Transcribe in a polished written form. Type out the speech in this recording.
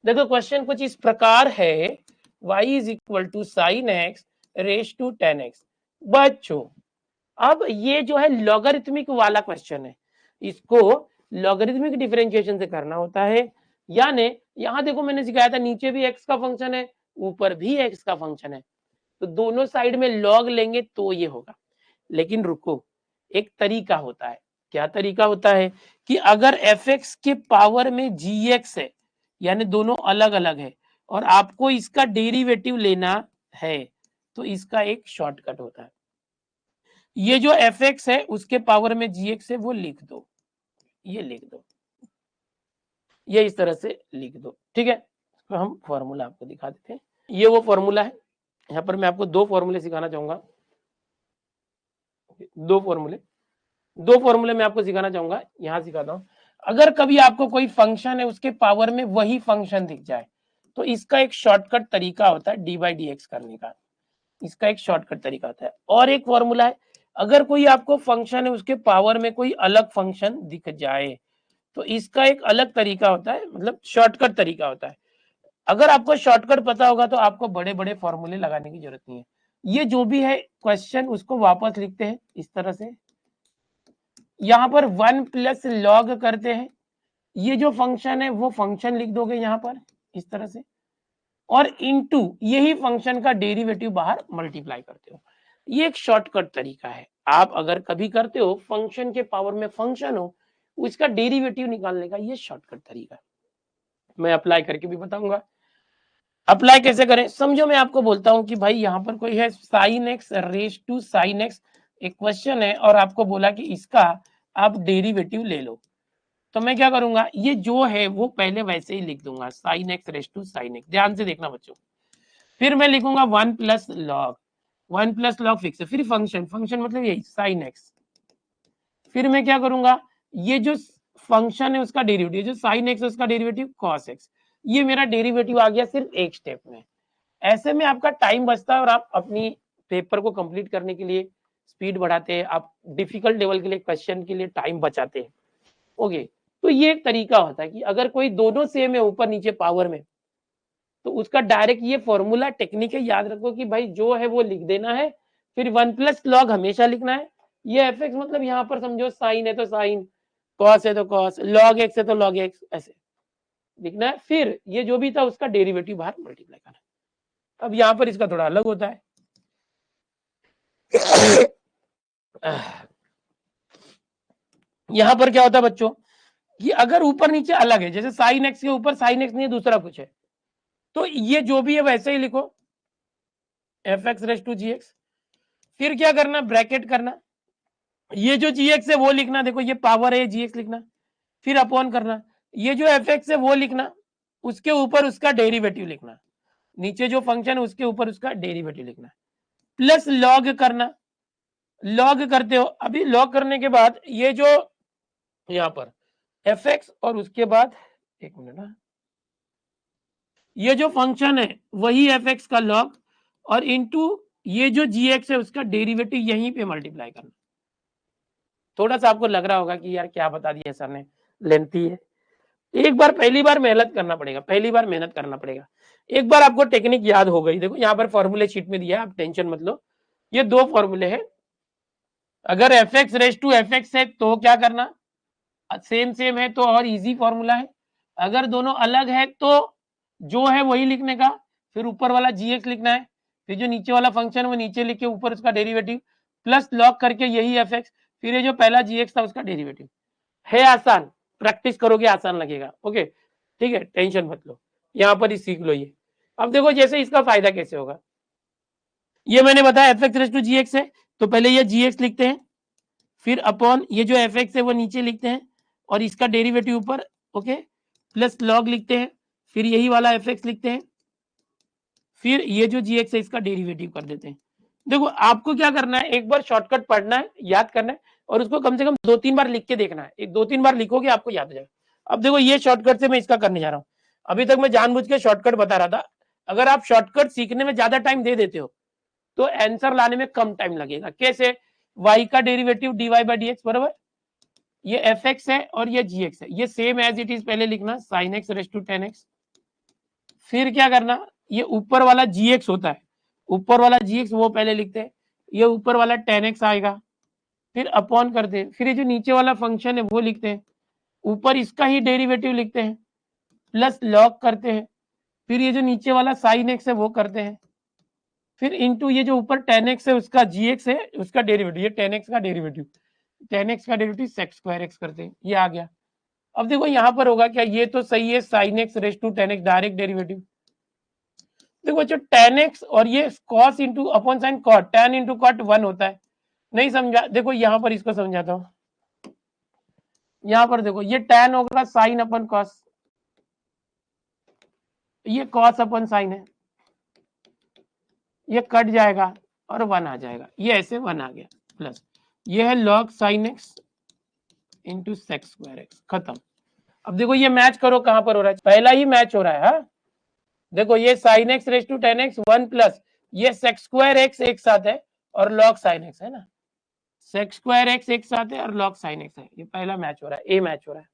देखो क्वेश्चन कुछ इस प्रकार है, y is equal to sine x raise to 10x। बच्चों अब ये जो है लॉगरिथमिक वाला क्वेश्चन है, इसको लॉगरिथमिक डिफरेंशिएशन से करना होता है। यानी यहां देखो मैंने सिखाया था नीचे भी x का फंक्शन है, ऊपर भी x का फंक्शन है, तो दोनों साइड में लॉग लेंगे तो ये होगा। लेकिन रुको, एक तरीका होता है। क्या तरीका होता है कि अगर fx के पावर में gx है, यानी दोनों अलग अलग है, और आपको इसका डेरिवेटिव लेना है, तो इसका एक शॉर्टकट होता है। ये जो fx है उसके पावर में gx है वो लिख दो, ये लिख दो, ये इस तरह से लिख दो, ठीक है। तो हम फॉर्मूला आपको दिखा देते हैं, ये वो फॉर्मूला है। यहाँ पर मैं आपको दो फॉर्मूले सिखाना चाहूंगा, दो फॉर्मूले मैं आपको सिखाना चाहूंगा, यहां सिखाता हूं। अगर कभी आपको कोई फंक्शन है उसके पावर में वही फंक्शन दिख जाए, तो इसका एक शॉर्टकट तरीका होता है डी बाई डी एक्स करने का, इसका एक शॉर्टकट तरीका होता है। और एक फॉर्मूला है, अगर कोई आपको फंक्शन है उसके पावर में कोई अलग फंक्शन दिख जाए, तो इसका एक अलग तरीका होता है, मतलब शॉर्टकट तरीका होता है। अगर आपको शॉर्टकट पता होगा तो आपको बड़े बड़े फॉर्मूले लगाने की जरूरत नहीं है। ये जो भी है क्वेश्चन उसको वापस लिखते हैं इस तरह से, यहां पर 1 प्लस लॉग करते हैं, ये जो फंक्शन है वो फंक्शन लिख दोगे यहां पर इस तरह से, और इनटू यही फंक्शन का डेरिवेटिव बाहर मल्टीप्लाई करते हो। ये एक शॉर्टकट तरीका है। आप अगर कभी करते हो फंक्शन के पावर में फंक्शन हो उसका डेरिवेटिव निकालने का, ये शॉर्टकट तरीका है। मैं अप्लाई करके भी बताऊंगा। अप्लाई कैसे करें समझो, मैं आपको बोलता हूं कि भाई यहां पर कोई है sine x raise to sine x, एक क्वेश्चन है और आपको बोला कि इसका आप डेरिवेटिव ले लो, तो मैं क्या करूंगा, ये जो है वो पहले वैसे ही लिख दूंगा, sine x raise to sine x, ध्यान से देखना बच्चों। फिर मैं लिखूंगा 1 plus log, 1 plus log fix है, फिर फंक्शन, फंक्शन मतलब यही साइन एक्स। फिर मैं क्या करूंगा, ये जो फंक्शन है उसका डेरिवेटिव, जो साइन एक्स है उसका डेरिवेटिव कॉस एक्स, ये मेरा डेरिवेटिव आ गया सिर्फ एक स्टेप में। ऐसे में आपका टाइम बचता है और आप अपनी पेपर को कंप्लीट करने के लिए स्पीड बढ़ाते हैं, आप डिफिकल्ट लेवल के लिए क्वेश्चन के लिए टाइम बचाते हैं। ओके, तो ये एक तरीका होता है कि अगर कोई दोनों सेम है ऊपर नीचे पावर में, तो उसका डायरेक्ट ये फॉर्मूला टेक्निक है, याद रखो कि भाई जो है वो लिख देना है, फिर 1 प्लस लॉग हमेशा लिखना है। ये एफ एक्स मतलब यहाँ पर समझो साइन है तो साइन, कॉस है तो कॉस, लॉग एक्स है तो लॉग एक्स, ऐसे लिखना है। फिर ये जो भी था उसका डेरिवेटिव बाहर मल्टीप्लाई करना है। अब यहाँ पर इसका थोड़ा अलग होता है। यहाँ पर क्या होता है बच्चों, कि अगर ऊपर नीचे अलग है, जैसे साइन एक्स के ऊपर साइन एक्स नहीं है दूसरा कुछ है, तो ये जो भी है वैसे ही लिखो, f x raise to g x. फिर क्या करना, ब्रैकेट करना, ये जो जी एक्स है वो लिखना, देखो ये पावर है जी एक्स लिखना, फिर अपॉन करना, ये जो एफ एक्स है वो लिखना, उसके ऊपर उसका डेरिवेटिव लिखना, नीचे जो फंक्शन है उसके ऊपर उसका डेरिवेटिव लिखना, प्लस लॉग करना। लॉग करते हो, अभी लॉग करने के बाद ये जो यहाँ पर एफ एक्स और उसके बाद एक मिनट ना, ये जो फंक्शन है वही एफ एक्स का लॉग, और इनटू ये जो जी एक्स है उसका डेरिवेटिव यहीं पे मल्टीप्लाई करना। थोड़ा सा आपको लग रहा होगा कि यार क्या बता दिया सर ने, लेंथी है। एक बार पहली बार मेहनत करना पड़ेगा, पहली बार मेहनत करना पड़ेगा। एक बार आपको टेक्निक याद हो गई, देखो यहाँ पर फॉर्मूले शीट में दिया है, आप टेंशन मत लो। ये दो फॉर्मूले हैं, अगर f x raise to f x है तो क्या करना, सेम सेम है तो और इजी फॉर्मूला है। अगर दोनों अलग है तो जो है वही लिखने का, फिर ऊपर वाला जी एक्स लिखना है, फिर जो नीचे वाला फंक्शन वो नीचे लिख के ऊपर उसका डेरिवेटिव, प्लस लॉग करके यही एफ एक्स, फिर ये जो पहला जी एक्स था उसका डेरिवेटिव। है आसान, प्रैक्टिस करोगे आसान लगेगा। ओके ठीक है, टेंशन मत लो, यहाँ पर ही सीख लो ये। अब देखो जैसे इसका फायदा कैसे होगा, ये मैंने बताया f x raise to g x है, तो पहले ये जी एक्स लिखते हैं, फिर अपॉन ये जो एफ एक्स है वो नीचे लिखते हैं, और इसका डेरिवेटिव ऊपर, ओके, प्लस लॉग लिखते हैं, फिर यही वाला एफ एक्स लिखते हैं, फिर ये जो जी एक्स है इसका डेरिवेटिव कर देते हैं। देखो आपको क्या करना है, एक बार शॉर्टकट पढ़ना है, याद करना है, और उसको कम से कम 2-3 बार लिख के देखना है, एक 2-3 बार लिखोगे आपको याद हो जाएगा। अब देखो ये शॉर्टकट से मैं इसका करने जा रहा हूँ, अभी तक मैं जानबूझ के शॉर्टकट बता रहा था। अगर आप शॉर्टकट सीखने में ज्यादा टाइम दे देते हो तो आंसर लाने में कम टाइम लगेगा। कैसे, y का derivative dy by D x बराबर, ये एफ एक्स है और ये जी एक्स है, ये सेम एज इट इज पहले लिखना, sine x raise to 10x, फिर क्या करना, ये ऊपर वाला gx होता है, ऊपर वाला gx वो पहले लिखते हैं, ये ऊपर वाला tan x आएगा, फिर अपॉन करते हैं, फिर ये जो नीचे वाला फंक्शन है वो लिखते हैं, ऊपर इसका ही डेरिवेटिव लिखते हैं, प्लस लॉग करते हैं, फिर ये जो नीचे वाला साइन एक्स है वो करते हैं, फिर इनटू ये जो ऊपर tan x है उसका gx है उसका डेरिवेटिव, ये tan x का डेरिवेटिव, tan x का डेरिवेटिव sec स्क्वायर x करते हैं, ये आ गया। अब देखो यहाँ पर होगा क्या, ये तो सही है sin x raise to tan x direct derivative, देखो जो tan x और ये cos into upon sine cot, tan into cot 1 होता है, नहीं समझा, देखो यहाँ पर इसको समझाता हूँ, यहाँ पर देखो ये tan होगा साइन अपन cos, ये cos अपन साइन है, ये कट जाएगा और 1 आ जाएगा, ये ऐसे 1 आ गया, प्लस ये है log sin x into sec square x, खत्म। अब देखो ये मैच करो कहां पर हो रहा है, पहला ही मैच हो रहा है, हाँ देखो ये sin x raise to tan x 1 plus ये sec स्क्वायर x एक साथ है और log sin x है ना, sec स्क्वायर x एक साथ है और log sin x है, ये पहला मैच हो रहा है, ए मैच हो रहा है।